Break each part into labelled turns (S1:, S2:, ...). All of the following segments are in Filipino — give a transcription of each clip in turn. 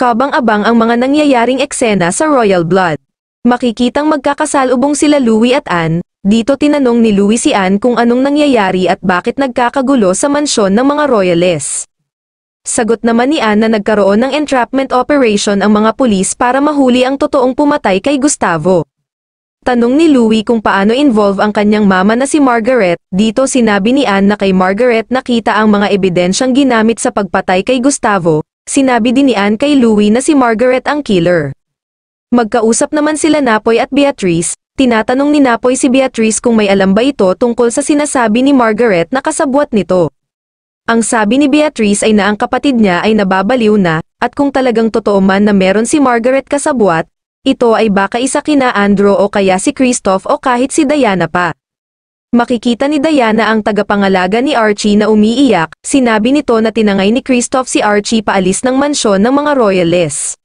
S1: Kabang-abang ang mga nangyayaring eksena sa Royal Blood. Makikitang magkakasalubong sila Louis at Anne. Dito tinanong ni Louis si Anne kung anong nangyayari at bakit nagkakagulo sa mansyon ng mga royalists. Sagot naman ni Anne na nagkaroon ng entrapment operation ang mga pulis para mahuli ang totoong pumatay kay Gustavo. Tanong ni Louis kung paano involve ang kanyang mama na si Margaret. Dito sinabi ni Anne na kay Margaret nakita ang mga ebidensyang ginamit sa pagpatay kay Gustavo. Sinabi din ni Anne kay Louis na si Margaret ang killer. Magkausap naman sila Napoy at Beatrice. Tinatanong ni Napoy si Beatrice kung may alam ba ito tungkol sa sinasabi ni Margaret na kasabwat nito. Ang sabi ni Beatrice ay na ang kapatid niya ay nababaliw na, at kung talagang totoo man na meron si Margaret kasabwat, ito ay baka isa kina Andrew o kaya si Christoph o kahit si Diana pa. Makikita ni Diana ang tagapangalaga ni Archie na umiiyak. Sinabi nito na tinangay ni Christoph si Archie paalis ng mansyon ng mga royalists.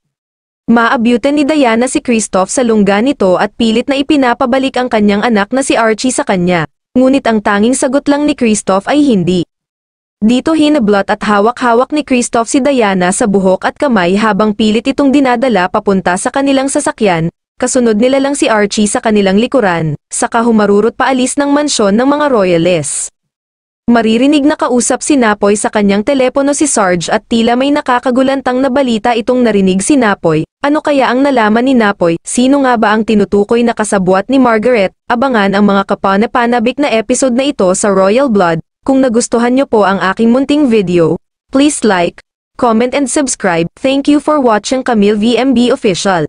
S1: Maabutan ni Diana si Christoph sa lungga nito at pilit na ipinapabalik ang kanyang anak na si Archie sa kanya. Ngunit ang tanging sagot lang ni Christoph ay hindi. Dito hinablot at hawak-hawak ni Christoph si Diana sa buhok at kamay habang pilit itong dinadala papunta sa kanilang sasakyan. Kasunod nila lang si Archie sa kanilang likuran, saka humarurot paalis ng mansyon ng mga royalists. Maririnig na kausap si Napoy sa kanyang telepono si Sarge at tila may nakakagulantang na balita itong narinig si Napoy. Ano kaya ang nalaman ni Napoy? Sino nga ba ang tinutukoy na kasabwat ni Margaret? Abangan ang mga kapanapanabik na episode na ito sa Royal Blood. Kung nagustuhan nyo po ang aking munting video, please like, comment and subscribe. Thank you for watching Camille VMB Official.